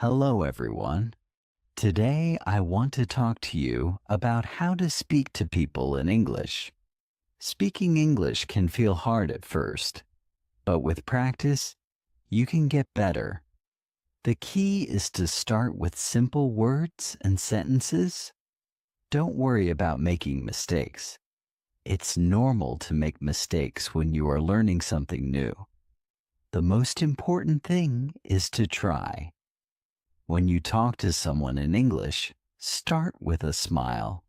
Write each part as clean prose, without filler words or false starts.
Hello, everyone. Today, I want to talk to you about how to speak to people in English. Speaking English can feel hard at first, but with practice, you can get better. The key is to start with simple words and sentences. Don't worry about making mistakes. It's normal to make mistakes when you are learning something new. The most important thing is to try. When you talk to someone in English, start with a smile.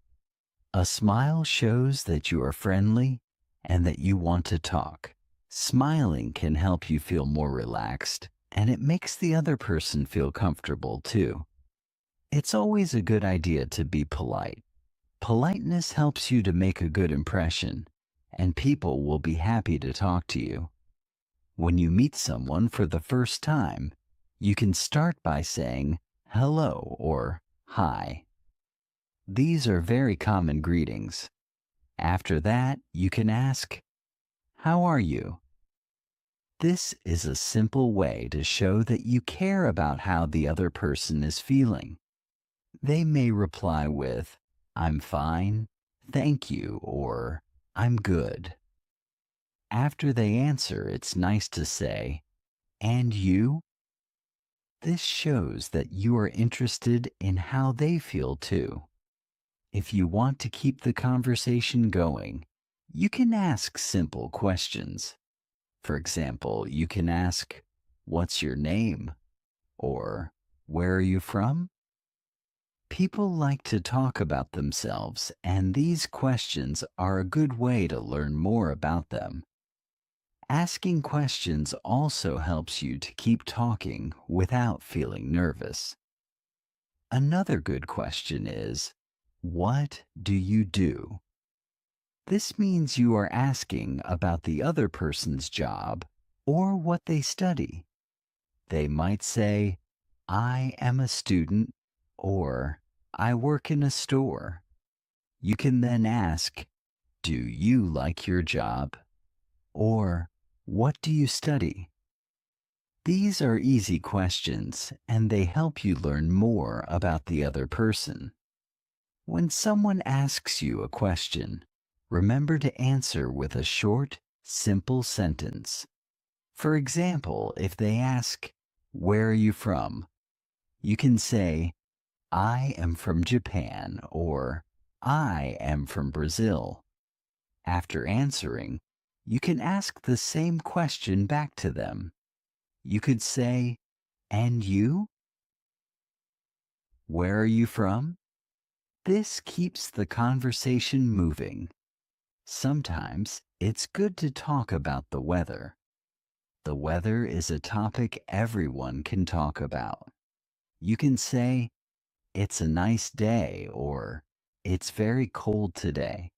A smile shows that you are friendly and that you want to talk. Smiling can help you feel more relaxed, and it makes the other person feel comfortable too. It's always a good idea to be polite. Politeness helps you to make a good impression, and people will be happy to talk to you. When you meet someone for the first time, you can start by saying hello or hi. These are very common greetings. After that, you can ask, how are you? This is a simple way to show that you care about how the other person is feeling. They may reply with, I'm fine, thank you, or I'm good. After they answer, it's nice to say, and you? This shows that you are interested in how they feel too. If you want to keep the conversation going, you can ask simple questions. For example, you can ask, what's your name? Or, where are you from? People like to talk about themselves, and these questions are a good way to learn more about them. Asking questions also helps you to keep talking without feeling nervous. Another good question is, what do you do? This means you are asking about the other person's job or what they study. They might say, I am a student, or I work in a store. You can then ask, do you like your job? Or, what do you study? These are easy questions, and they help you learn more about the other person. When someone asks you a question, remember to answer with a short, simple sentence. For example, if they ask, where are you from? You can say, I am from Japan, or I am from Brazil. After answering, you can ask the same question back to them. You could say, and you? Where are you from? This keeps the conversation moving. Sometimes it's good to talk about the weather. The weather is a topic everyone can talk about. You can say, it's a nice day, or it's very cold today.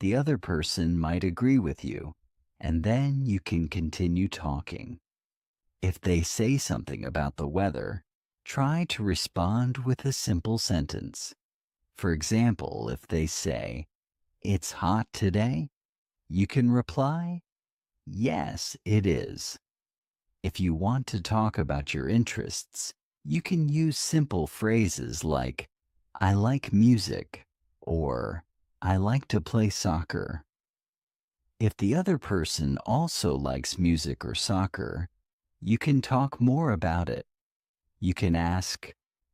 The other person might agree with you, and then you can continue talking. If they say something about the weather, try to respond with a simple sentence. For example, if they say, it's hot today, you can reply, yes, it is. If you want to talk about your interests, you can use simple phrases like, I like music, or I like to play soccer. If the other person also likes music or soccer, you can talk more about it. You can ask,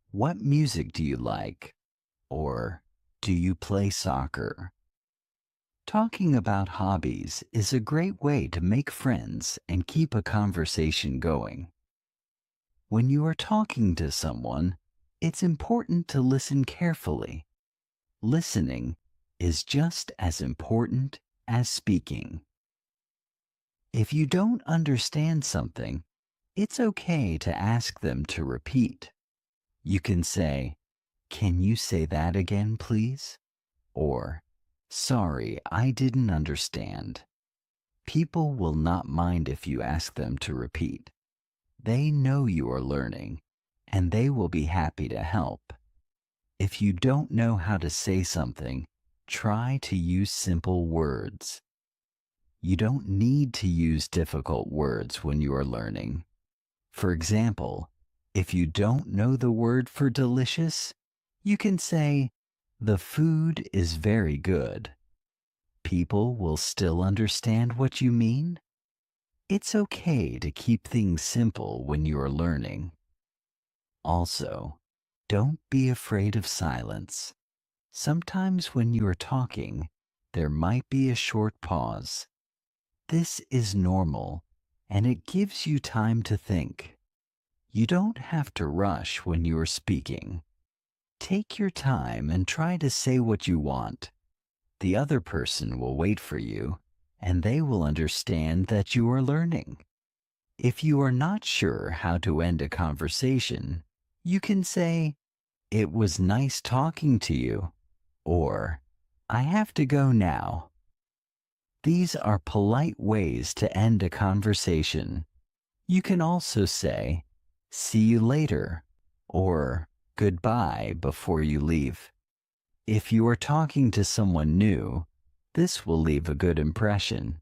what music do you like? Or, do you play soccer? Talking about hobbies is a great way to make friends and keep a conversation going. When you are talking to someone, it's important to listen carefully. Listening is just as important as speaking. If you don't understand something, it's okay to ask them to repeat. You can say, can you say that again, please? Or, sorry, I didn't understand. People will not mind if you ask them to repeat. They know you are learning, and they will be happy to help. If you don't know how to say something, try to use simple words. You don't need to use difficult words when you are learning. For example, If you don't know the word for delicious, you can say, the food is very good. People will still understand what you mean. It's okay to keep things simple when you are learning. Also, don't be afraid of silence. Sometimes when you are talking, there might be a short pause. This is normal, and it gives you time to think. You don't have to rush when you are speaking. Take your time and try to say what you want. The other person will wait for you, and they will understand that you are learning. If you are not sure how to end a conversation, you can say, "It was nice talking to you," or "I have to go now." These are polite ways to end a conversation. You can also say, "See you later," or "Goodbye" before you leave. If you are talking to someone new, this will leave a good impression.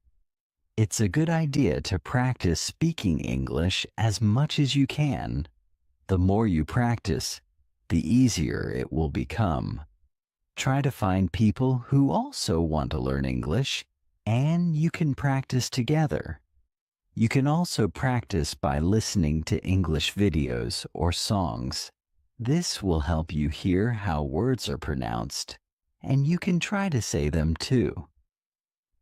It's a good idea to practice speaking English as much as you can. The more you practice, the easier it will become. Try to find people who also want to learn English, and you can practice together. You can also practice by listening to English videos or songs. This will help you hear how words are pronounced, and you can try to say them too.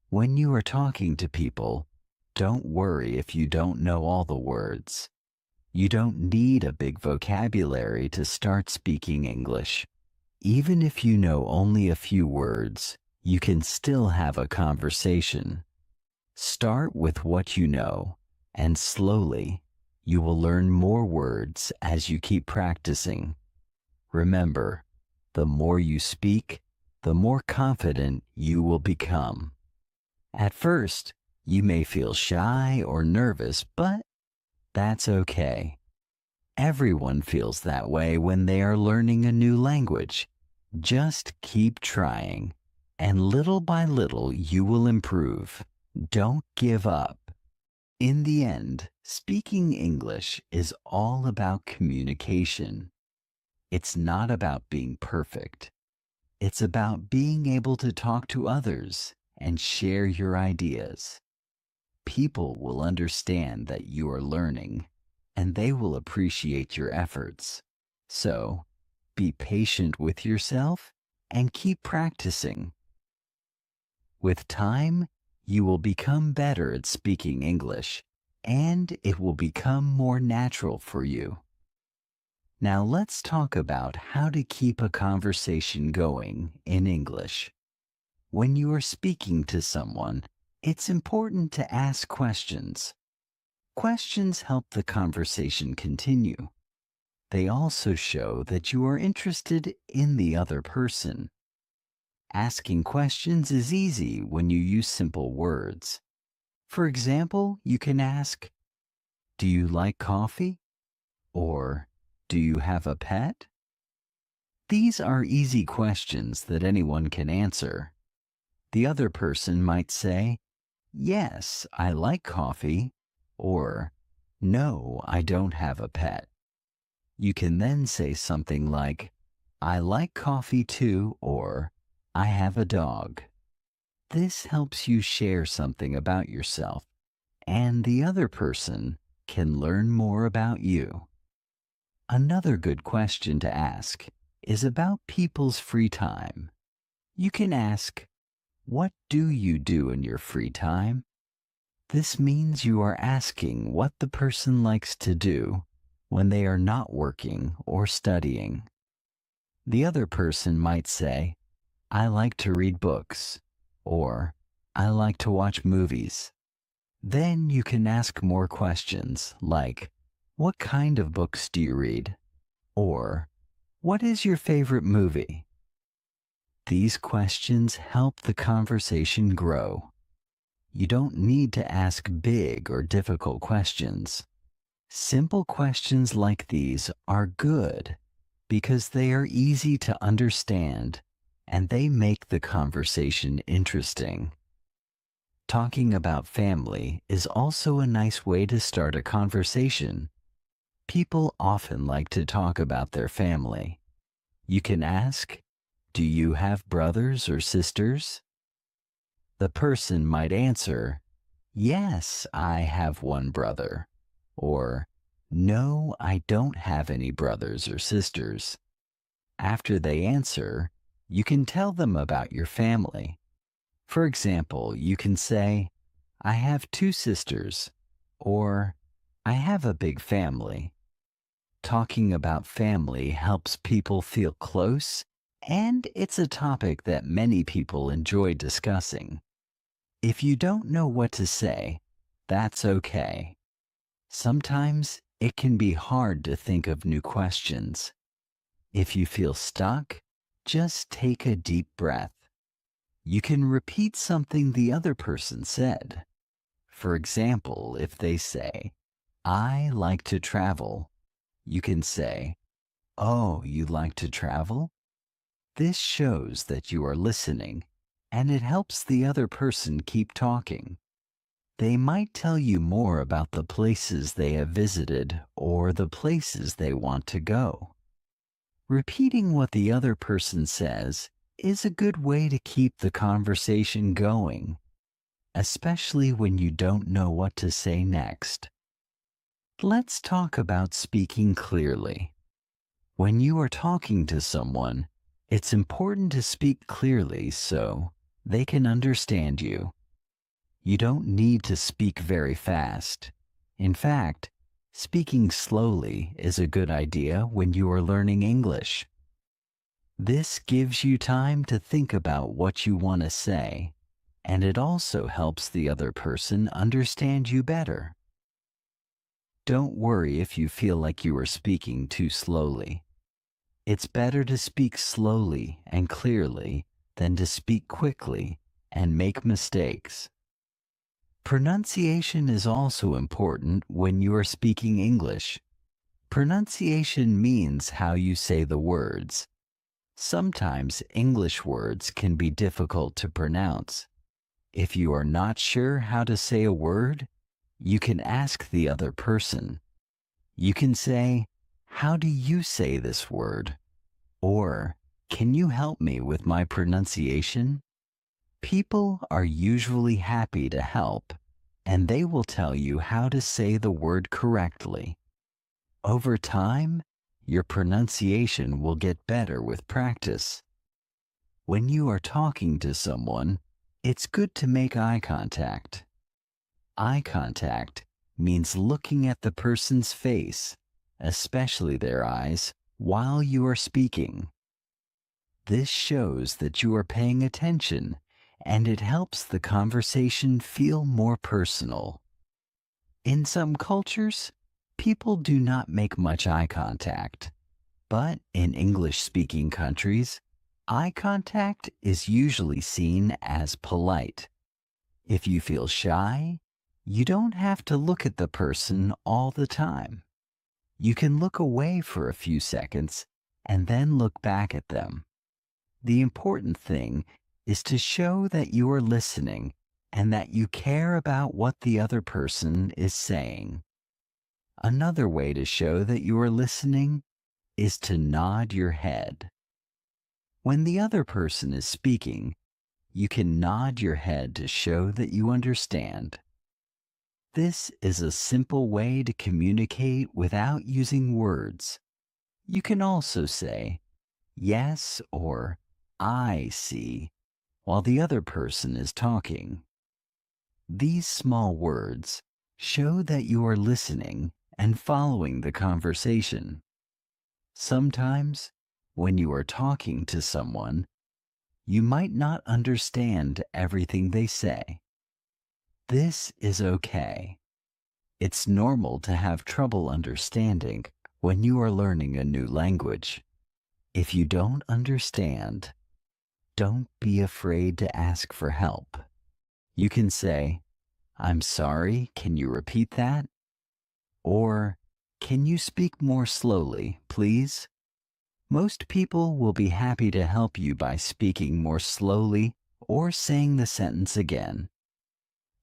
When you are talking to people, don't worry if you don't know all the words. You don't need a big vocabulary to start speaking English. Even if you know only a few words, you can still have a conversation. Start with what you know, and slowly, you will learn more words as you keep practicing. Remember, the more you speak, the more confident you will become. At first, you may feel shy or nervous, but that's okay. Everyone feels that way when they are learning a new language. Just keep trying, and little by little you will improve. Don't give up. In the end, speaking English is all about communication. It's not about being perfect. It's about being able to talk to others and share your ideas. People will understand that you are learning, and they will appreciate your efforts. So, be patient with yourself and keep practicing. With time, you will become better at speaking English, and it will become more natural for you. Now let's talk about how to keep a conversation going in English. When you are speaking to someone, it's important to ask questions. Questions help the conversation continue. They also show that you are interested in the other person. Asking questions is easy when you use simple words. For example, you can ask, "Do you like coffee?" Or, "Do you have a pet?" These are easy questions that anyone can answer. The other person might say, "Yes, I like coffee," or, "No, I don't have a pet." You can then say something like, "I like coffee too," or, "I have a dog." This helps you share something about yourself, and the other person can learn more about you. Another good question to ask is about people's free time. You can ask, "What do you do in your free time?" This means you are asking what the person likes to do when they are not working or studying. The other person might say, "I like to read books," or "I like to watch movies." Then you can ask more questions like, "What kind of books do you read?" Or, "What is your favorite movie?" These questions help the conversation grow. You don't need to ask big or difficult questions. Simple questions like these are good because they are easy to understand and they make the conversation interesting. Talking about family is also a nice way to start a conversation. People often like to talk about their family. You can ask, "Do you have brothers or sisters?" The person might answer, "Yes, I have one brother," or "No, I don't have any brothers or sisters." After they answer, you can tell them about your family. For example, you can say, "I have two sisters," or "I have a big family." Talking about family helps people feel close, and it's a topic that many people enjoy discussing. If you don't know what to say, that's okay. Sometimes it can be hard to think of new questions. If you feel stuck, just take a deep breath. You can repeat something the other person said. For example, if they say, "I like to travel," you can say, "Oh, you like to travel?" This shows that you are listening, and it helps the other person keep talking. They might tell you more about the places they have visited or the places they want to go. Repeating what the other person says is a good way to keep the conversation going, especially when you don't know what to say next. Let's talk about speaking clearly. When you are talking to someone, it's important to speak clearly so they can understand you. You don't need to speak very fast. In fact, speaking slowly is a good idea when you are learning English. This gives you time to think about what you want to say, and it also helps the other person understand you better. Don't worry if you feel like you are speaking too slowly. It's better to speak slowly and clearly than to speak quickly and make mistakes. Pronunciation is also important when you are speaking English. Pronunciation means how you say the words. Sometimes English words can be difficult to pronounce. If you are not sure how to say a word, you can ask the other person. You can say, "How do you say this word?" Or, "Can you help me with my pronunciation?" People are usually happy to help, and they will tell you how to say the word correctly. Over time, your pronunciation will get better with practice. When you are talking to someone, it's good to make eye contact. Eye contact means looking at the person's face, especially their eyes, while you are speaking. This shows that you are paying attention, and it helps the conversation feel more personal. In some cultures, people do not make much eye contact, but in English-speaking countries, eye contact is usually seen as polite. If you feel shy, you don't have to look at the person all the time. You can look away for a few seconds and then look back at them. The important thing is to show that you are listening and that you care about what the other person is saying. Another way to show that you are listening is to nod your head. When the other person is speaking, you can nod your head to show that you understand. This is a simple way to communicate without using words. You can also say, "Yes," or "I see," while the other person is talking. These small words show that you are listening and following the conversation. Sometimes, when you are talking to someone, you might not understand everything they say. This is okay. It's normal to have trouble understanding when you are learning a new language. If you don't understand, don't be afraid to ask for help. You can say, "I'm sorry, can you repeat that?" Or, "Can you speak more slowly, please?" Most people will be happy to help you by speaking more slowly or saying the sentence again.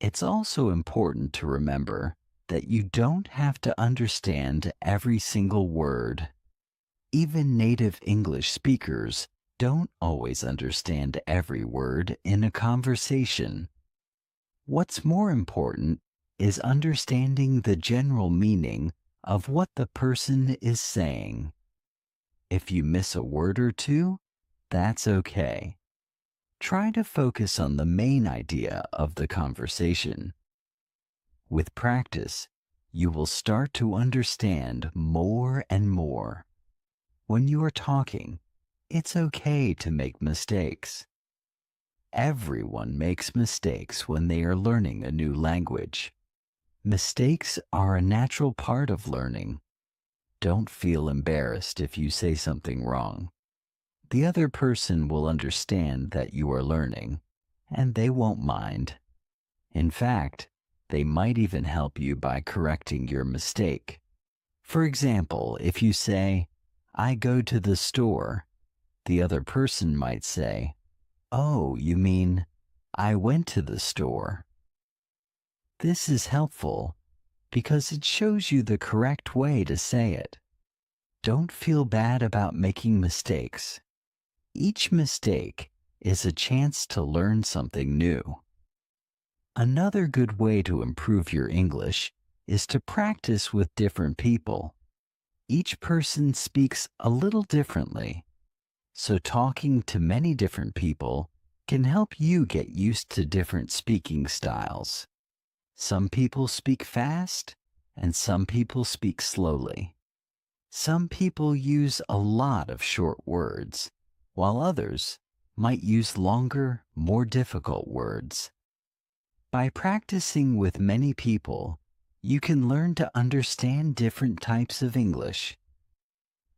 It's also important to remember that you don't have to understand every single word. Even native English speakers don't always understand every word in a conversation. What's more important is understanding the general meaning of what the person is saying. If you miss a word or two, that's okay. Try to focus on the main idea of the conversation. With practice, you will start to understand more and more. When you are talking, it's okay to make mistakes. Everyone makes mistakes when they are learning a new language. Mistakes are a natural part of learning. Don't feel embarrassed if you say something wrong. The other person will understand that you are learning, and they won't mind. In fact, they might even help you by correcting your mistake. For example, if you say, "I go to the store," the other person might say, "Oh, you mean, I went to the store." This is helpful because it shows you the correct way to say it. Don't feel bad about making mistakes. Each mistake is a chance to learn something new. Another good way to improve your English is to practice with different people. Each person speaks a little differently, so talking to many different people can help you get used to different speaking styles. Some people speak fast, and some people speak slowly. Some people use a lot of short words, while others might use longer, more difficult words. By practicing with many people, you can learn to understand different types of English.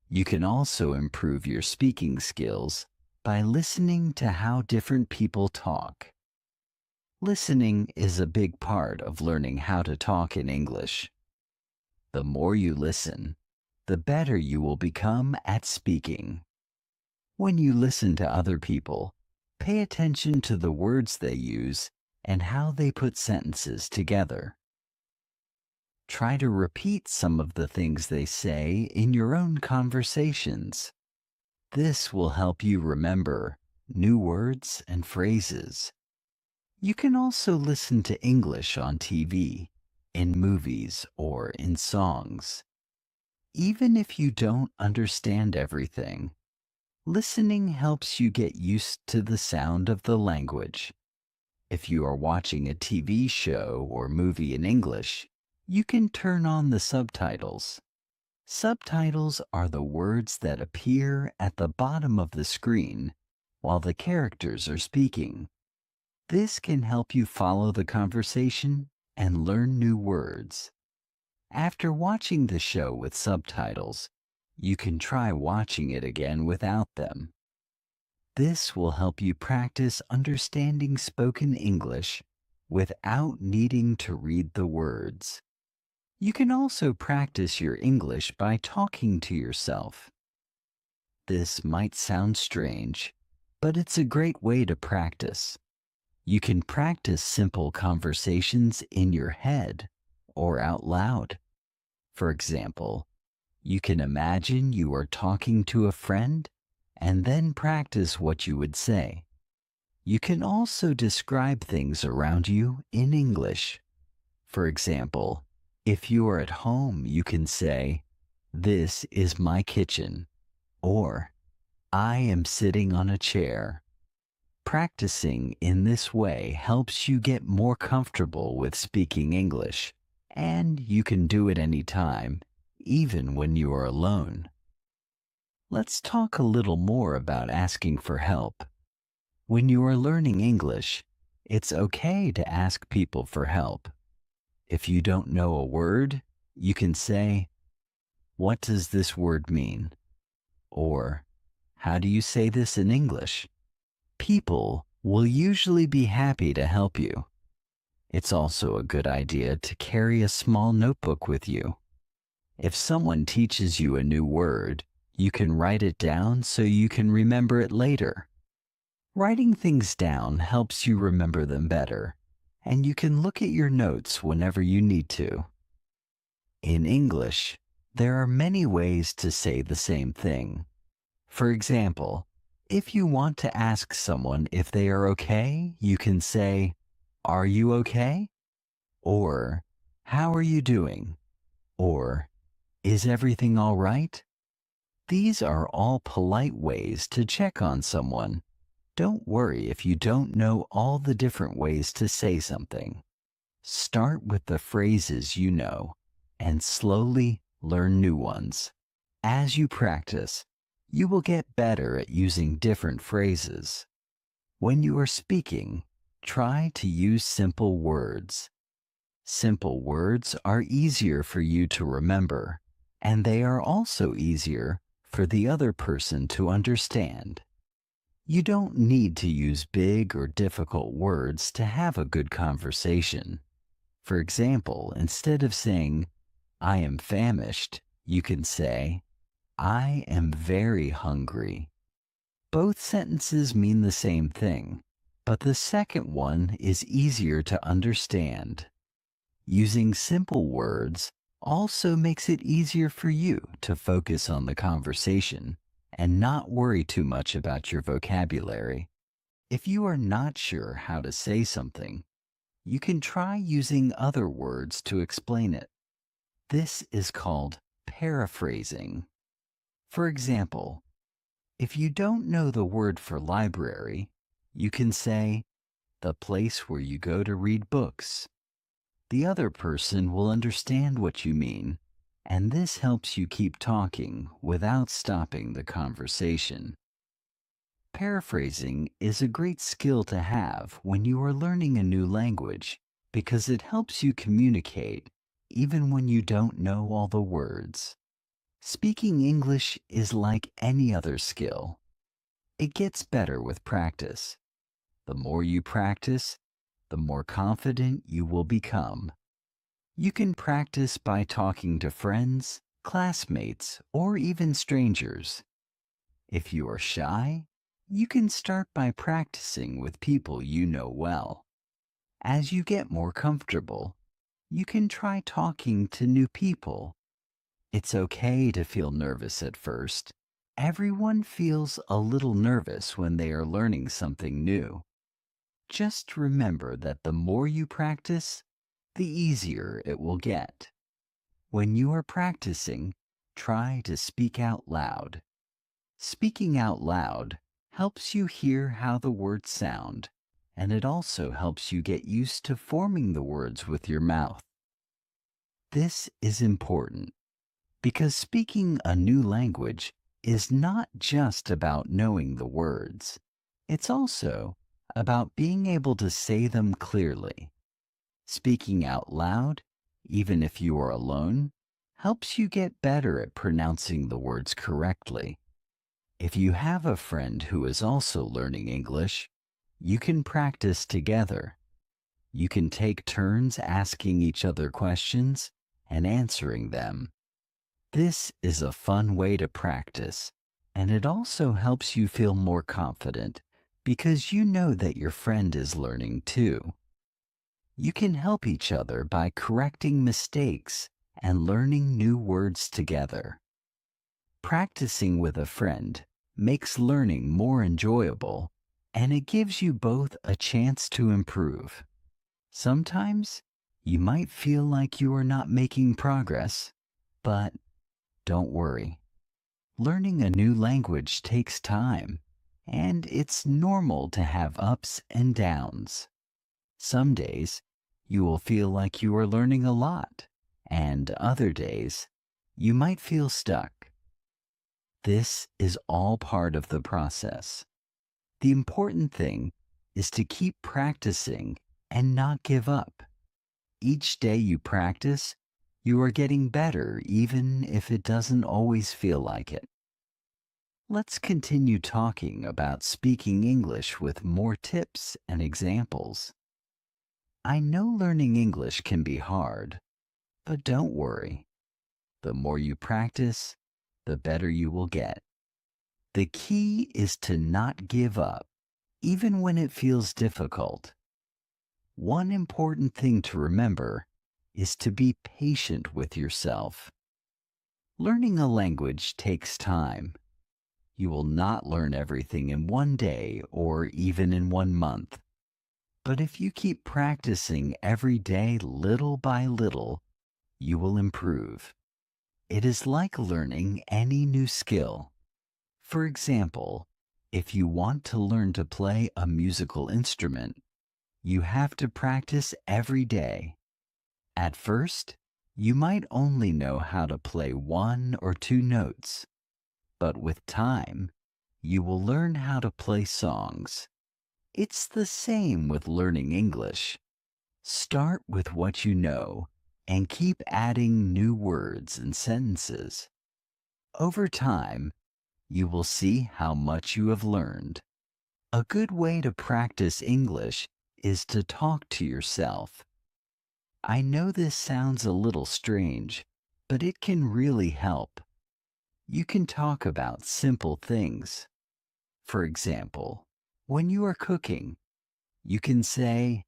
You can also improve your speaking skills by listening to how different people talk. Listening is a big part of learning how to talk in English. The more you listen, the better you will become at speaking. When you listen to other people, pay attention to the words they use and how they put sentences together. Try to repeat some of the things they say in your own conversations. This will help you remember new words and phrases. You can also listen to English on TV, in movies, or in songs. Even if you don't understand everything, listening helps you get used to the sound of the language. If you are watching a TV show or movie in English, you can turn on the subtitles. Subtitles are the words that appear at the bottom of the screen while the characters are speaking. This can help you follow the conversation and learn new words. After watching the show with subtitles, you can try watching it again without them. This will help you practice understanding spoken English without needing to read the words. You can also practice your English by talking to yourself. This might sound strange, but it's a great way to practice. You can practice simple conversations in your head or out loud. For example, you can imagine you are talking to a friend and then practice what you would say. You can also describe things around you in English. For example, if you are at home, you can say, "This is my kitchen," or "I am sitting on a chair." Practicing in this way helps you get more comfortable with speaking English, and you can do it anytime, even when you are alone. Let's talk a little more about asking for help. When you are learning English, it's okay to ask people for help. If you don't know a word, you can say, "What does this word mean?" Or, "How do you say this in English?" People will usually be happy to help you. It's also a good idea to carry a small notebook with you. If someone teaches you a new word, you can write it down so you can remember it later. Writing things down helps you remember them better, and you can look at your notes whenever you need to. In English, there are many ways to say the same thing. For example, if you want to ask someone if they are okay, you can say, "Are you okay?" Or, "How are you doing?" Or, "Is everything all right?" These are all polite ways to check on someone. Don't worry if you don't know all the different ways to say something. Start with the phrases you know and slowly learn new ones. As you practice, you will get better at using different phrases. When you are speaking, try to use simple words. Simple words are easier for you to remember, and they are also easier for the other person to understand. You don't need to use big or difficult words to have a good conversation. For example, instead of saying, "I am famished," you can say, "I am very hungry." Both sentences mean the same thing, but the second one is easier to understand. Using simple words also makes it easier for you to focus on the conversation and not worry too much about your vocabulary. If you are not sure how to say something, you can try using other words to explain it. This is called paraphrasing. For example, if you don't know the word for library, you can say, "the place where you go to read books." The other person will understand what you mean, and this helps you keep talking without stopping the conversation. Paraphrasing is a great skill to have when you are learning a new language because it helps you communicate even when you don't know all the words. Speaking English is like any other skill. It gets better with practice. The more you practice, the more confident you will become. You can practice by talking to friends, classmates, or even strangers. If you are shy, you can start by practicing with people you know well. As you get more comfortable, you can try talking to new people. It's okay to feel nervous at first. Everyone feels a little nervous when they are learning something new. Just remember that the more you practice, the easier it will get. When you are practicing, try to speak out loud. Speaking out loud helps you hear how the words sound, and it also helps you get used to forming the words with your mouth. This is important because speaking a new language is not just about knowing the words. It's also about being able to say them clearly. Speaking out loud, even if you are alone, helps you get better at pronouncing the words correctly. If you have a friend who is also learning English, you can practice together. You can take turns asking each other questions and answering them. This is a fun way to practice, and it also helps you feel more confident because you know that your friend is learning too. You can help each other by correcting mistakes and learning new words together. Practicing with a friend makes learning more enjoyable, and it gives you both a chance to improve. Sometimes you might feel like you are not making progress, but don't worry. Learning a new language takes time, and it's normal to have ups and downs. Some days you will feel like you are learning a lot, and other days you might feel stuck. This is all part of the process. The important thing is to keep practicing and not give up. Each day you practice, you are getting better even if it doesn't always feel like it. Let's continue talking about speaking English with more tips and examples. I know learning English can be hard, but don't worry. The more you practice, the better you will get. The key is to not give up, even when it feels difficult. One important thing to remember is to be patient with yourself. Learning a language takes time. You will not learn everything in one day or even in 1 month. But if you keep practicing every day little by little, you will improve. It is like learning any new skill. For example, if you want to learn to play a musical instrument, you have to practice every day. At first, you might only know how to play 1 or 2 notes, but with time, you will learn how to play songs. It's the same with learning English. Start with what you know and keep adding new words and sentences. Over time, you will see how much you have learned. A good way to practice English is to talk to yourself. I know this sounds a little strange, but it can really help. You can talk about simple things. For example, when you are cooking, you can say,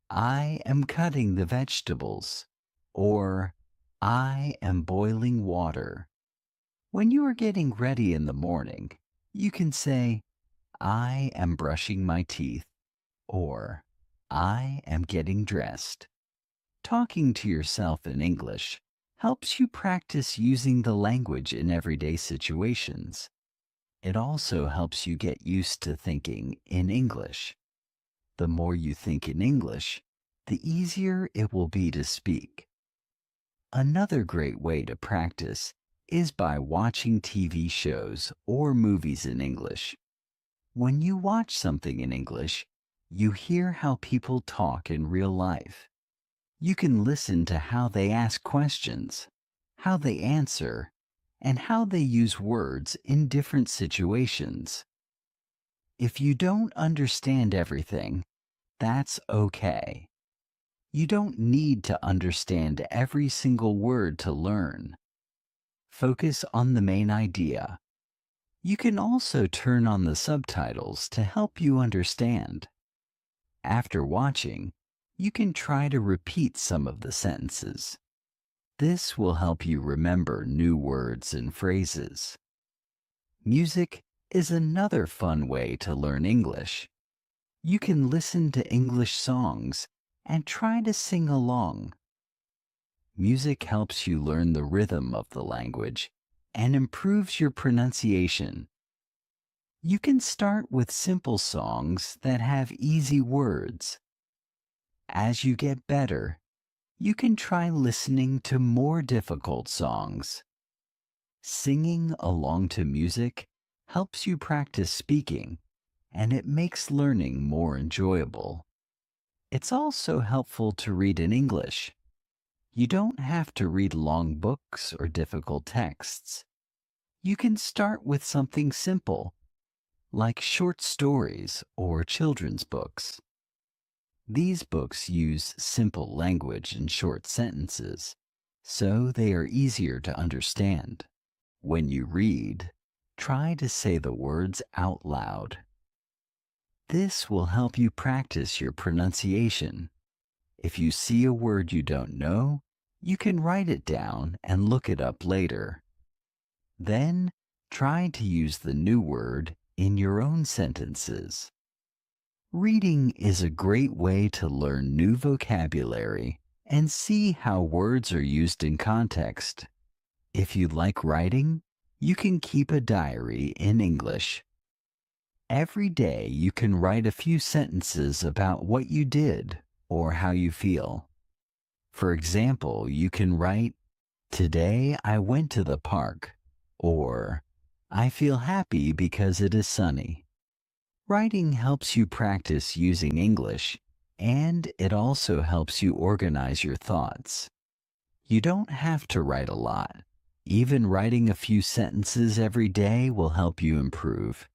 I am cutting the vegetables, or I am boiling water. When you are getting ready in the morning, you can say, I am brushing my teeth, or I am getting dressed. Talking to yourself in English helps you practice using the language in everyday situations. It also helps you get used to thinking in English. The more you think in English, the easier it will be to speak. Another great way to practice is by watching TV shows or movies in English. When you watch something in English, you hear how people talk in real life. You can listen to how they ask questions, how they answer, and how they use words in different situations. If you don't understand everything, that's okay. You don't need to understand every single word to learn. Focus on the main idea. You can also turn on the subtitles to help you understand. After watching, you can try to repeat some of the sentences. This will help you remember new words and phrases. Music is another fun way to learn English. You can listen to English songs and try to sing along. Music helps you learn the rhythm of the language and improves your pronunciation. You can start with simple songs that have easy words. As you get better, you can try listening to more difficult songs. Singing along to music helps you practice speaking, and it makes learning more enjoyable. It's also helpful to read in English. You don't have to read long books or difficult texts. You can start with something simple, like short stories or children's books. These books use simple language and short sentences, so they are easier to understand. When you read, try to say the words out loud. This will help you practice your pronunciation. If you see a word you don't know, you can write it down and look it up later. Then, try to use the new word in your own sentences. Reading is a great way to learn new vocabulary and see how words are used in context. If you like writing, you can keep a diary in English. Every day you can write a few sentences about what you did or how you feel. For example, you can write, Today I went to the park, or I feel happy because it is sunny. Writing helps you practice using English, and it also helps you organize your thoughts. You don't have to write a lot. Even writing a few sentences every day will help you improve.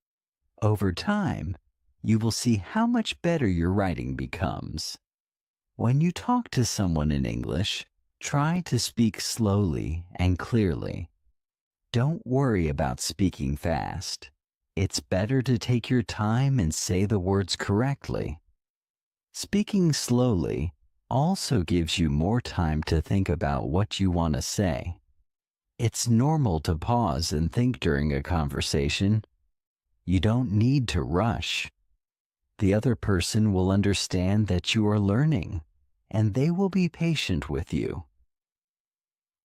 Over time, you will see how much better your writing becomes. When you talk to someone in English, try to speak slowly and clearly. Don't worry about speaking fast. It's better to take your time and say the words correctly. Speaking slowly also gives you more time to think about what you want to say. It's normal to pause and think during a conversation. You don't need to rush. The other person will understand that you are learning, and they will be patient with you.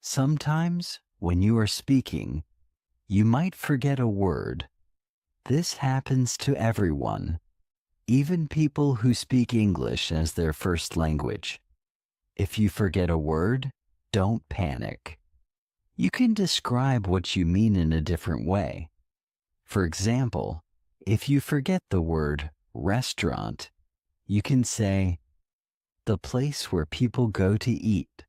Sometimes, when you are speaking, you might forget a word. This happens to everyone, even people who speak English as their first language. If you forget a word, don't panic. You can describe what you mean in a different way. For example, if you forget the word restaurant, you can say, the place where people go to eat.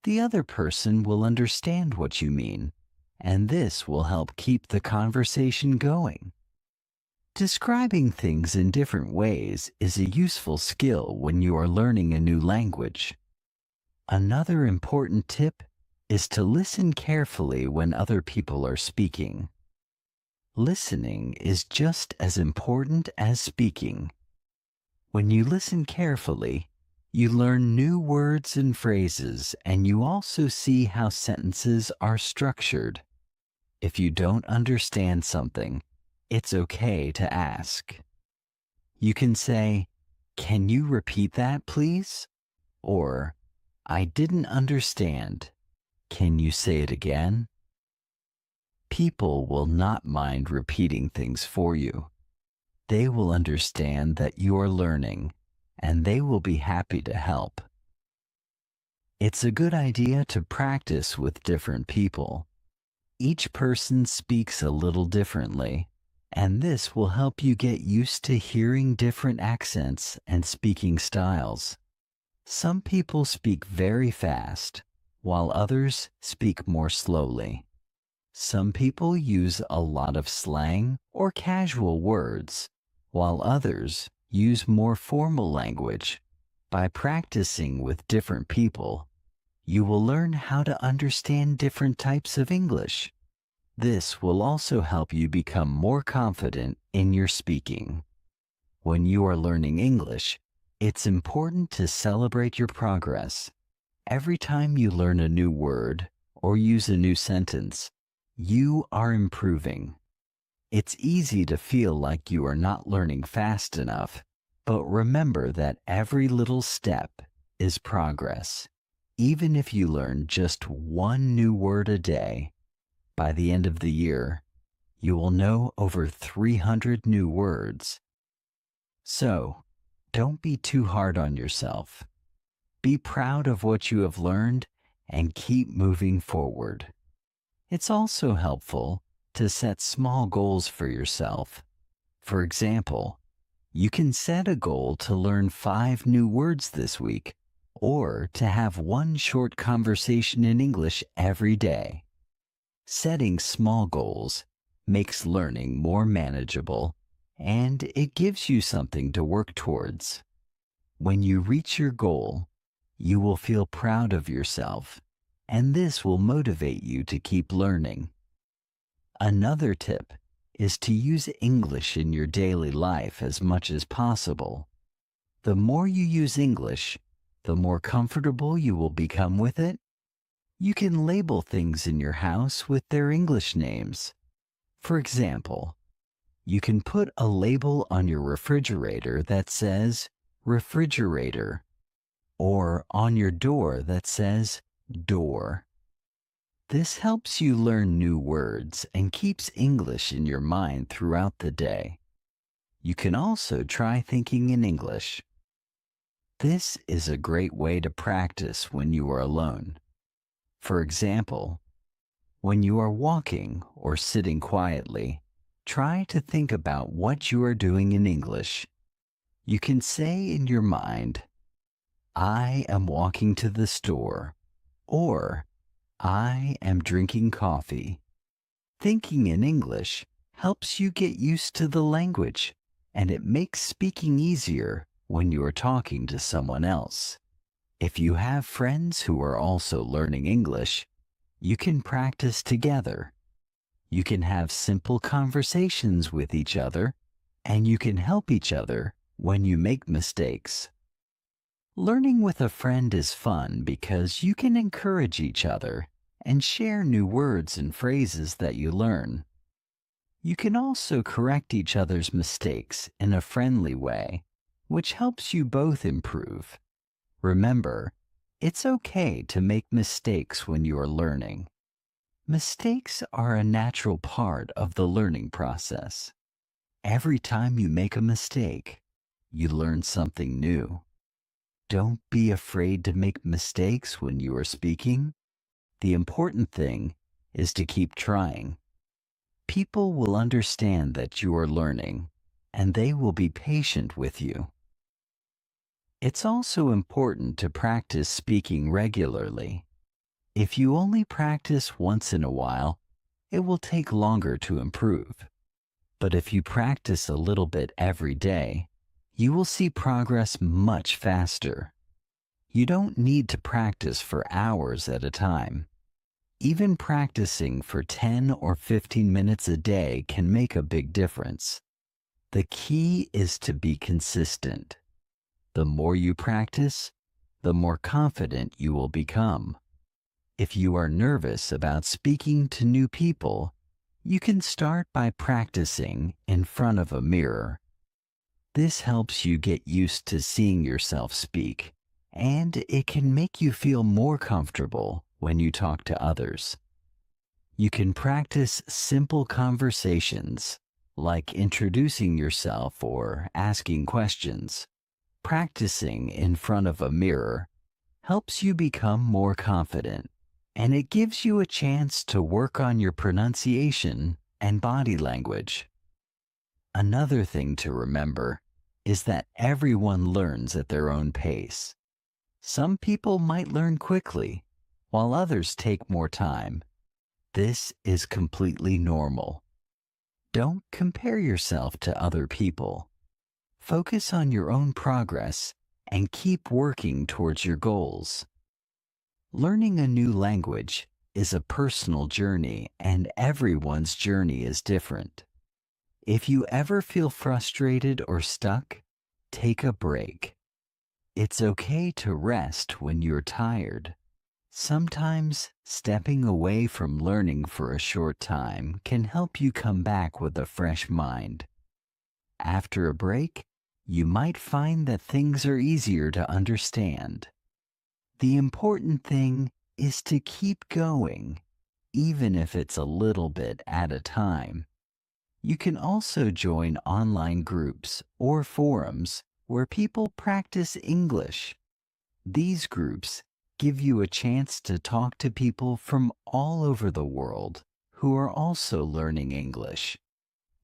The other person will understand what you mean, and this will help keep the conversation going. Describing things in different ways is a useful skill when you are learning a new language. Another important tip is to listen carefully when other people are speaking. Listening is just as important as speaking. When you listen carefully, you learn new words and phrases, and you also see how sentences are structured. If you don't understand something, it's okay to ask. You can say, "Can you repeat that, please?" Or, "I didn't understand. Can you say it again?" People will not mind repeating things for you. They will understand that you are learning, and they will be happy to help. It's a good idea to practice with different people. Each person speaks a little differently, and this will help you get used to hearing different accents and speaking styles. Some people speak very fast, while others speak more slowly. Some people use a lot of slang or casual words, while others use more formal language. By practicing with different people, you will learn how to understand different types of English. This will also help you become more confident in your speaking. When you are learning English, it's important to celebrate your progress. Every time you learn a new word or use a new sentence, you are improving. It's easy to feel like you are not learning fast enough, but remember that every little step is progress. Even if you learn just one new word a day, by the end of the year, you will know over 300 new words. So, don't be too hard on yourself. Be proud of what you have learned and keep moving forward. It's also helpful to set small goals for yourself. For example, you can set a goal to learn 5 new words this week, or to have one short conversation in English every day. Setting small goals makes learning more manageable, and it gives you something to work towards. When you reach your goal, you will feel proud of yourself, and this will motivate you to keep learning. Another tip is to use English in your daily life as much as possible. The more you use English, the more comfortable you will become with it. You can label things in your house with their English names. For example, you can put a label on your refrigerator that says refrigerator, or on your door that says door. This helps you learn new words and keeps English in your mind throughout the day. You can also try thinking in English. This is a great way to practice when you are alone. For example, when you are walking or sitting quietly, try to think about what you are doing in English. You can say in your mind, "I am walking to the store," or "I am drinking coffee." Thinking in English helps you get used to the language, and it makes speaking easier when you are talking to someone else. If you have friends who are also learning English, you can practice together. You can have simple conversations with each other, and you can help each other when you make mistakes. Learning with a friend is fun because you can encourage each other and share new words and phrases that you learn. You can also correct each other's mistakes in a friendly way, which helps you both improve. Remember, it's okay to make mistakes when you are learning. Mistakes are a natural part of the learning process. Every time you make a mistake, you learn something new. Don't be afraid to make mistakes when you are speaking. The important thing is to keep trying. People will understand that you are learning, and they will be patient with you. It's also important to practice speaking regularly. If you only practice once in a while, it will take longer to improve. But if you practice a little bit every day, you will see progress much faster. You don't need to practice for hours at a time. Even practicing for 10 or 15 minutes a day can make a big difference. The key is to be consistent. The more you practice, the more confident you will become. If you are nervous about speaking to new people, you can start by practicing in front of a mirror. This helps you get used to seeing yourself speak, and it can make you feel more comfortable when you talk to others. You can practice simple conversations, like introducing yourself or asking questions. Practicing in front of a mirror helps you become more confident, and it gives you a chance to work on your pronunciation and body language. Another thing to remember is that everyone learns at their own pace. Some people might learn quickly, while others take more time. This is completely normal. Don't compare yourself to other people. Focus on your own progress and keep working towards your goals. Learning a new language is a personal journey, and everyone's journey is different. If you ever feel frustrated or stuck, take a break. It's okay to rest when you're tired. Sometimes stepping away from learning for a short time can help you come back with a fresh mind. After a break, you might find that things are easier to understand. The important thing is to keep going, even if it's a little bit at a time. You can also join online groups or forums where people practice English. These groups give you a chance to talk to people from all over the world who are also learning English.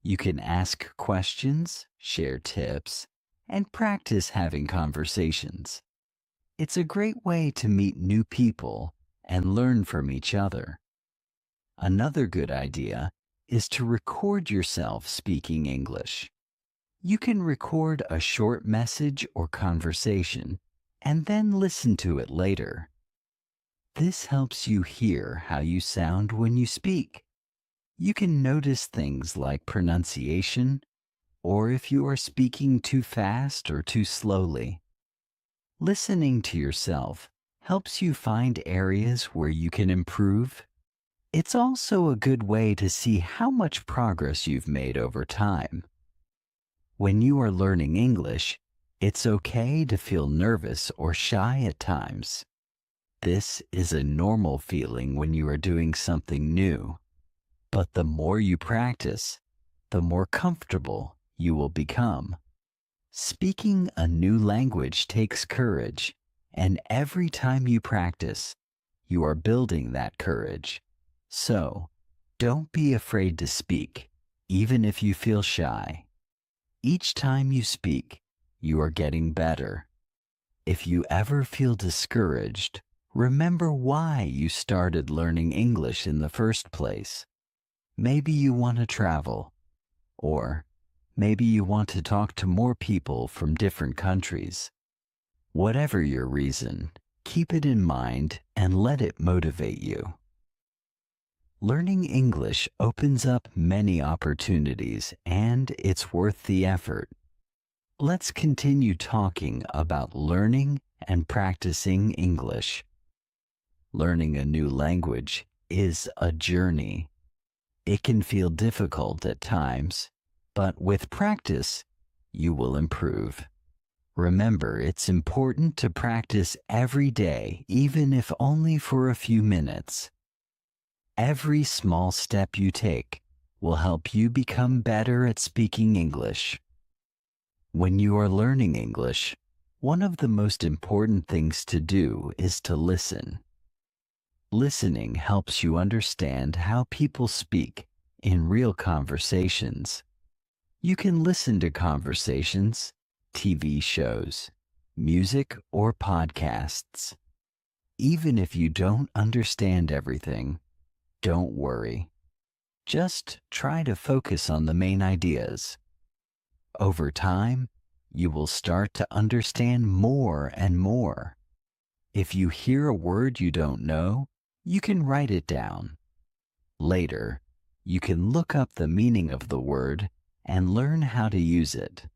You can ask questions, share tips, and practice having conversations. It's a great way to meet new people and learn from each other. Another good idea is to record yourself speaking English. You can record a short message or conversation and then listen to it later. This helps you hear how you sound when you speak. You can notice things like pronunciation, or if you are speaking too fast or too slowly. Listening to yourself helps you find areas where you can improve. It's also a good way to see how much progress you've made over time. When you are learning English, it's okay to feel nervous or shy at times. This is a normal feeling when you are doing something new. But the more you practice, the more comfortable you will become. Speaking a new language takes courage, and every time you practice, you are building that courage. So, don't be afraid to speak, even if you feel shy. Each time you speak, you are getting better. If you ever feel discouraged, remember why you started learning English in the first place. Maybe you want to travel, or maybe you want to talk to more people from different countries. Whatever your reason, keep it in mind and let it motivate you. Learning English opens up many opportunities, and it's worth the effort. Let's continue talking about learning and practicing English. Learning a new language is a journey. It can feel difficult at times, but with practice, you will improve. Remember, it's important to practice every day, even if only for a few minutes. Every small step you take will help you become better at speaking English. When you are learning English, one of the most important things to do is to listen. Listening helps you understand how people speak in real conversations. You can listen to conversations, TV shows, music, or podcasts. Even if you don't understand everything, don't worry. Just try to focus on the main ideas. Over time, you will start to understand more and more. If you hear a word you don't know, you can write it down. Later, you can look up the meaning of the word and learn how to use it.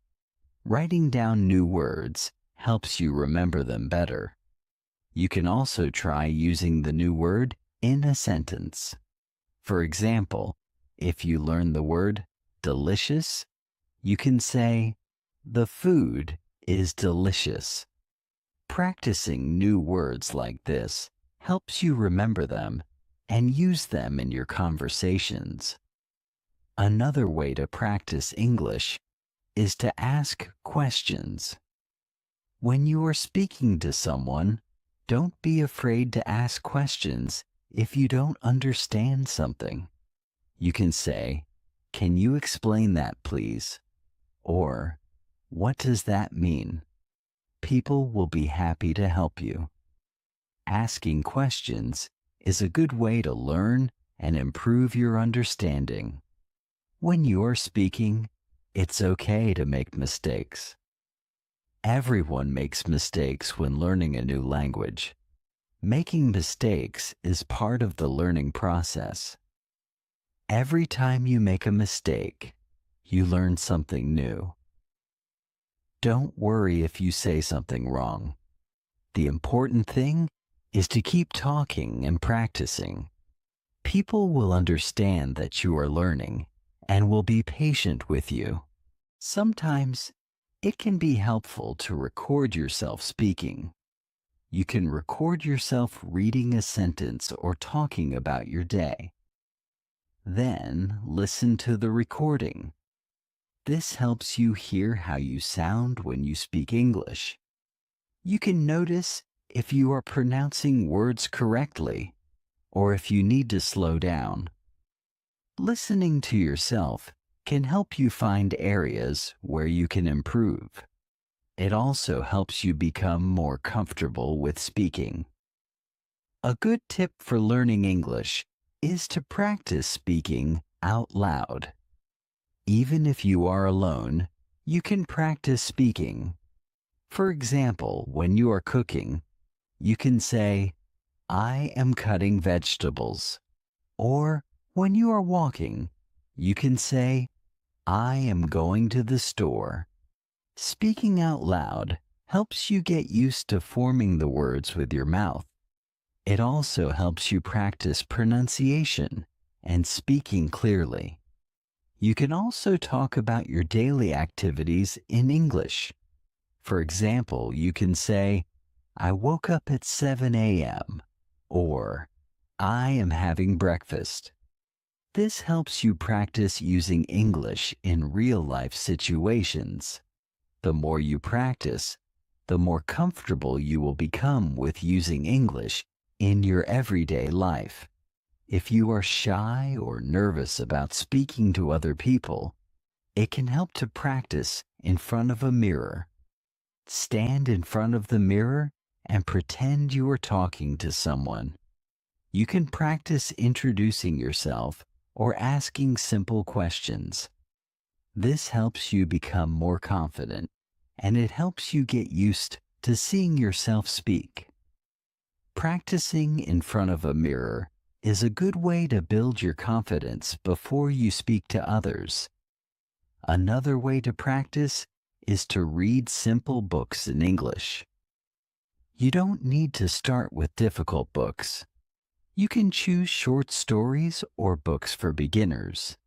Writing down new words helps you remember them better. You can also try using the new word in a sentence. For example, if you learn the word delicious, you can say, "The food is delicious." Practicing new words like this helps you remember them and use them in your conversations. Another way to practice English is to ask questions. When you are speaking to someone, don't be afraid to ask questions if you don't understand something. You can say, "Can you explain that, please?" Or, "What does that mean?" People will be happy to help you. Asking questions is a good way to learn and improve your understanding. When you are speaking, it's okay to make mistakes. Everyone makes mistakes when learning a new language. Making mistakes is part of the learning process. Every time you make a mistake, you learn something new. Don't worry if you say something wrong. The important thing is to keep talking and practicing. People will understand that you are learning and will be patient with you. Sometimes it can be helpful to record yourself speaking. You can record yourself reading a sentence or talking about your day. Then listen to the recording. This helps you hear how you sound when you speak English. You can notice if you are pronouncing words correctly or if you need to slow down. Listening to yourself can help you find areas where you can improve. It also helps you become more comfortable with speaking. A good tip for learning English is to practice speaking out loud. Even if you are alone, you can practice speaking. For example, when you are cooking, you can say, "I am cutting vegetables." Or when you are walking, you can say, "I am going to the store." Speaking out loud helps you get used to forming the words with your mouth. It also helps you practice pronunciation and speaking clearly. You can also talk about your daily activities in English. For example, you can say, "I woke up at 7 a.m." or "I am having breakfast." This helps you practice using English in real-life situations. The more you practice, the more comfortable you will become with using English in your everyday life. If you are shy or nervous about speaking to other people, it can help to practice in front of a mirror. Stand in front of the mirror and pretend you are talking to someone. You can practice introducing yourself or asking simple questions. This helps you become more confident, and it helps you get used to seeing yourself speak. Practicing in front of a mirror is a good way to build your confidence before you speak to others. Another way to practice is to read simple books in English. You don't need to start with difficult books. You can choose short stories or books for beginners.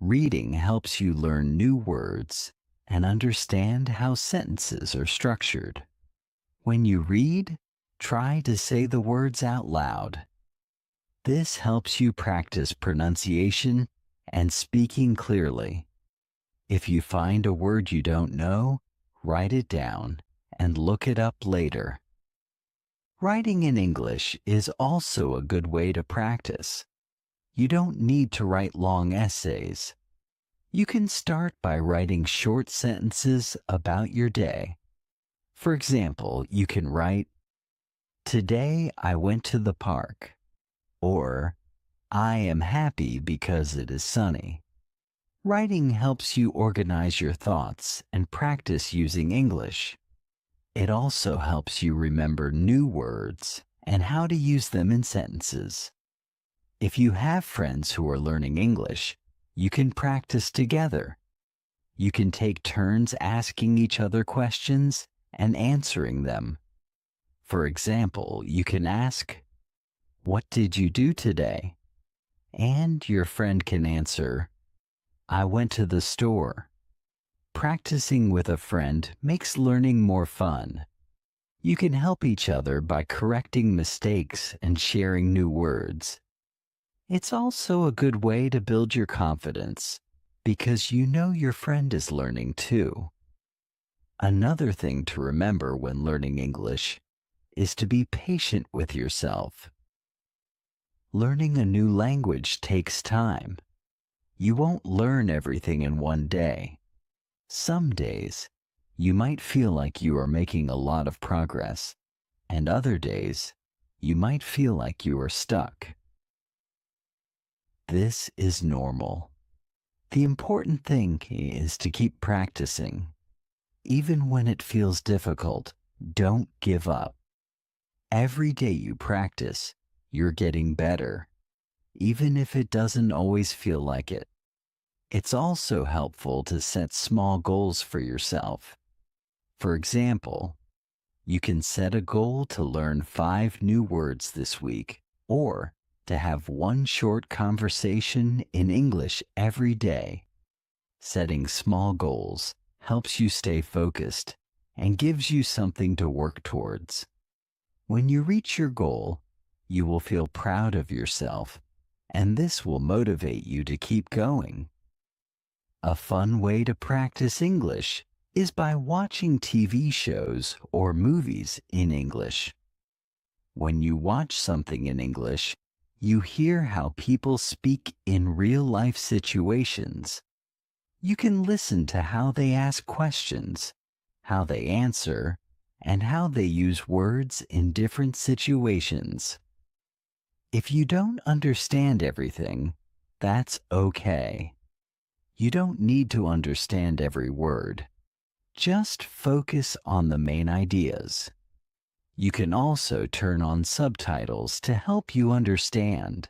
Reading helps you learn new words and understand how sentences are structured. When you read, try to say the words out loud. This helps you practice pronunciation and speaking clearly. If you find a word you don't know, write it down and look it up later. Writing in English is also a good way to practice. You don't need to write long essays. You can start by writing short sentences about your day. For example, you can write, "Today I went to the park," or "I am happy because it is sunny." Writing helps you organize your thoughts and practice using English. It also helps you remember new words and how to use them in sentences. If you have friends who are learning English, you can practice together. You can take turns asking each other questions and answering them. For example, you can ask, "What did you do today?" And your friend can answer, "I went to the store." Practicing with a friend makes learning more fun. You can help each other by correcting mistakes and sharing new words. It's also a good way to build your confidence because you know your friend is learning too. Another thing to remember when learning English is to be patient with yourself. Learning a new language takes time. You won't learn everything in one day. Some days, you might feel like you are making a lot of progress, and other days, you might feel like you are stuck. This is normal. The important thing is to keep practicing. Even when it feels difficult, don't give up. Every day you practice, you're getting better, even if it doesn't always feel like it. It's also helpful to set small goals for yourself. For example, you can set a goal to learn 5 new words this week, or to have one short conversation in English every day. Setting small goals helps you stay focused and gives you something to work towards. When you reach your goal, you will feel proud of yourself, and this will motivate you to keep going. A fun way to practice English is by watching TV shows or movies in English. When you watch something in English, you hear how people speak in real-life situations. You can listen to how they ask questions, how they answer, and how they use words in different situations. If you don't understand everything, that's okay. You don't need to understand every word. Just focus on the main ideas. You can also turn on subtitles to help you understand.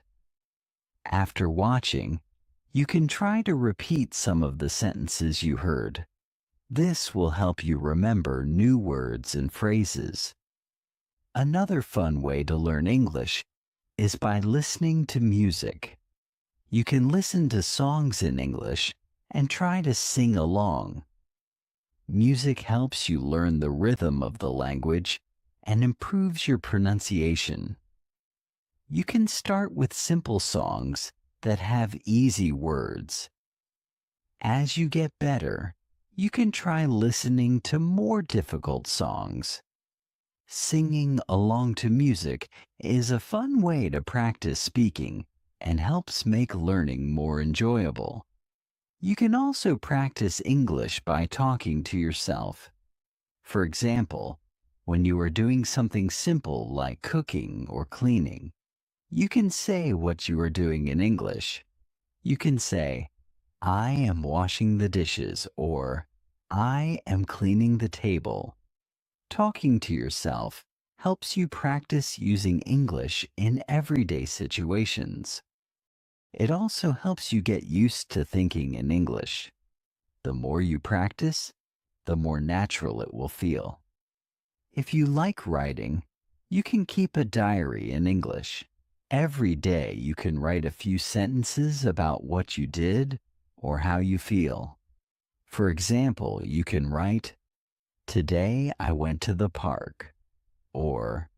After watching, you can try to repeat some of the sentences you heard. This will help you remember new words and phrases. Another fun way to learn English is by listening to music. You can listen to songs in English and try to sing along. Music helps you learn the rhythm of the language and improves your pronunciation. You can start with simple songs that have easy words. As you get better, you can try listening to more difficult songs. Singing along to music is a fun way to practice speaking and helps make learning more enjoyable. You can also practice English by talking to yourself. For example, when you are doing something simple like cooking or cleaning, you can say what you are doing in English. You can say, "I am washing the dishes," or "I am cleaning the table." Talking to yourself helps you practice using English in everyday situations. It also helps you get used to thinking in English. The more you practice, the more natural it will feel. If you like writing, you can keep a diary in English. Every day you can write a few sentences about what you did or how you feel. For example, you can write, "Today I went to the park," or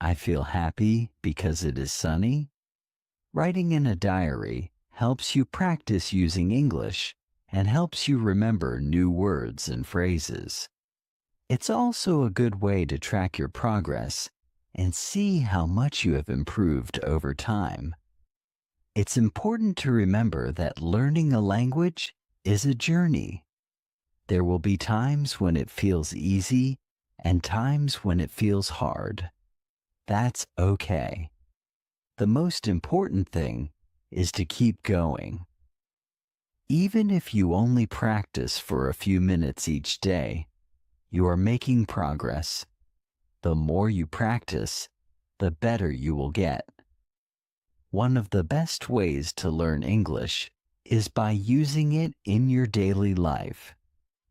"I feel happy because it is sunny." Writing in a diary helps you practice using English and helps you remember new words and phrases. It's also a good way to track your progress and see how much you have improved over time. It's important to remember that learning a language is a journey. There will be times when it feels easy and times when it feels hard. That's okay. The most important thing is to keep going. Even if you only practice for a few minutes each day, you are making progress. The more you practice, the better you will get. One of the best ways to learn English is by using it in your daily life.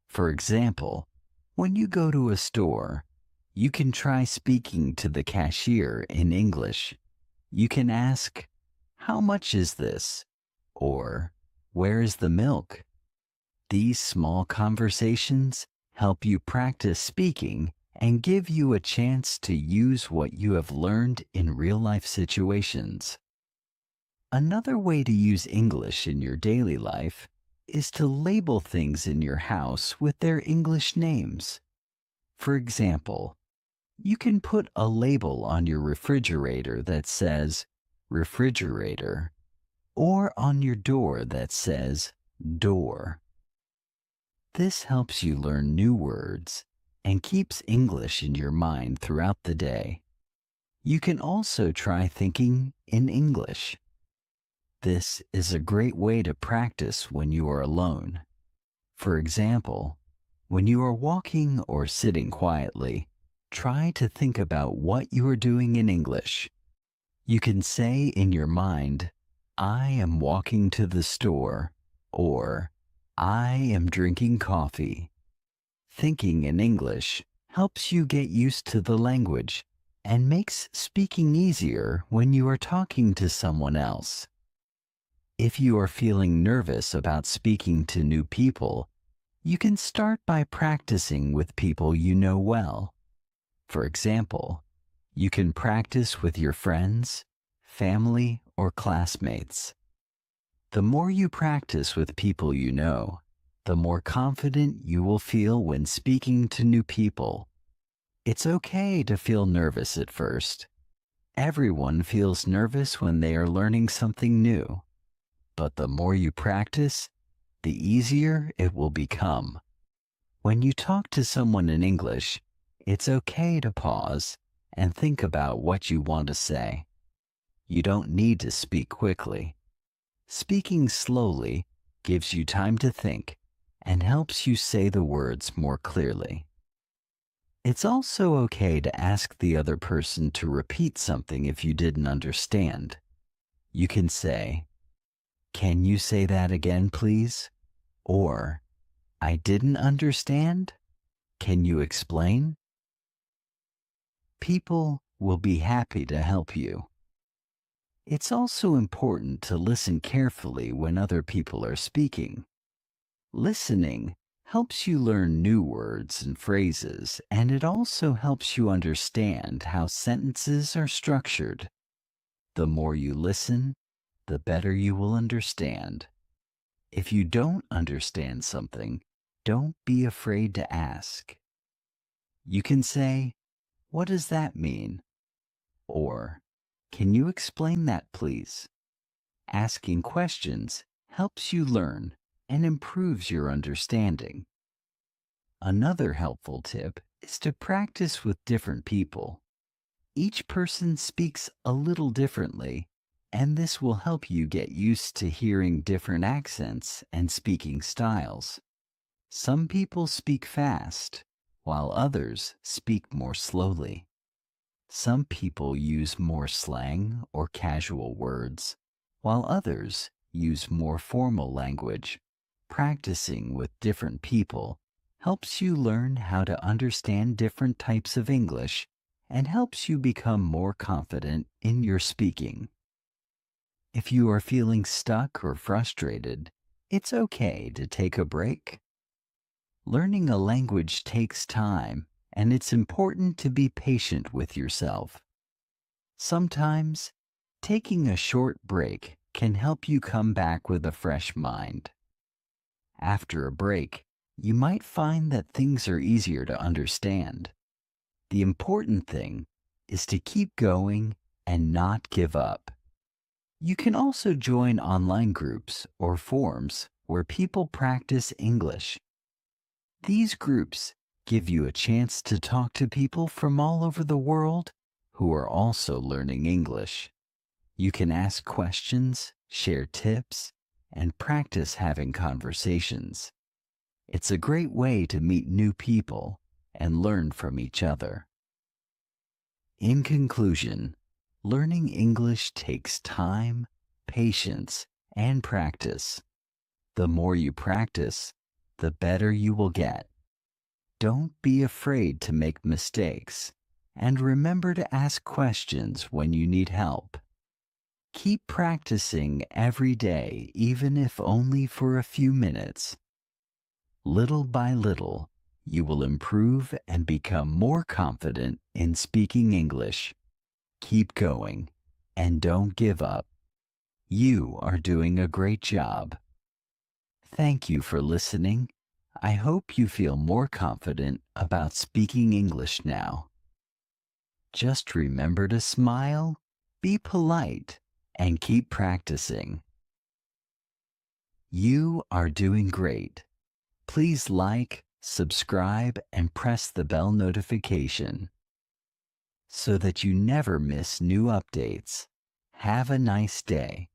For example, when you go to a store, you can try speaking to the cashier in English. You can ask, "How much is this?" or "Where is the milk?" These small conversations help you practice speaking and give you a chance to use what you have learned in real-life situations. Another way to use English in your daily life is to label things in your house with their English names. For example, you can put a label on your refrigerator that says refrigerator or on your door that says door. This helps you learn new words and keeps English in your mind throughout the day. You can also try thinking in English. This is a great way to practice when you are alone. For example, when you are walking or sitting quietly, try to think about what you are doing in English. You can say in your mind, "I am walking to the store," or "I am drinking coffee." Thinking in English helps you get used to the language and makes speaking easier when you are talking to someone else. If you are feeling nervous about speaking to new people, you can start by practicing with people you know well. For example, you can practice with your friends, family, or classmates. The more you practice with people you know, the more confident you will feel when speaking to new people. It's okay to feel nervous at first. Everyone feels nervous when they are learning something new. But the more you practice, the easier it will become. When you talk to someone in English, it's okay to pause and think about what you want to say. You don't need to speak quickly. Speaking slowly gives you time to think and helps you say the words more clearly. It's also okay to ask the other person to repeat something if you didn't understand. You can say, "Can you say that again, please?" Or, "I didn't understand. Can you explain?" People will be happy to help you. It's also important to listen carefully when other people are speaking. Listening helps you learn new words and phrases, and it also helps you understand how sentences are structured. The more you listen, the better you will understand. If you don't understand something, don't be afraid to ask. You can say, "What does that mean?" Or, "Can you explain that, please?" Asking questions helps you learn and improves your understanding. Another helpful tip is to practice with different people. Each person speaks a little differently, and this will help you get used to hearing different accents and speaking styles. Some people speak fast, while others speak more slowly. Some people use more slang or casual words, while others use more formal language. Practicing with different people helps you learn how to understand different types of English and helps you become more confident in your speaking. If you are feeling stuck or frustrated, it's okay to take a break. Learning a language takes time, and it's important to be patient with yourself. Sometimes, taking a short break can help you come back with a fresh mind. After a break, you might find that things are easier to understand. The important thing is to keep going and not give up. You can also join online groups or forums where people practice English. These groups give you a chance to talk to people from all over the world who are also learning English. You can ask questions, share tips, and practice having conversations. It's a great way to meet new people and learn from each other. In conclusion, learning English takes time, patience, and practice. The more you practice, the better you will get. Don't be afraid to make mistakes, and remember to ask questions when you need help. Keep practicing every day, even if only for a few minutes. Little by little, you will improve and become more confident in speaking English. Keep going, and don't give up. You are doing a great job. Thank you for listening. I hope you feel more confident about speaking English now. Just remember to smile, be polite, and keep practicing. You are doing great. Please like, subscribe, and press the bell notification so that you never miss new updates. Have a nice day.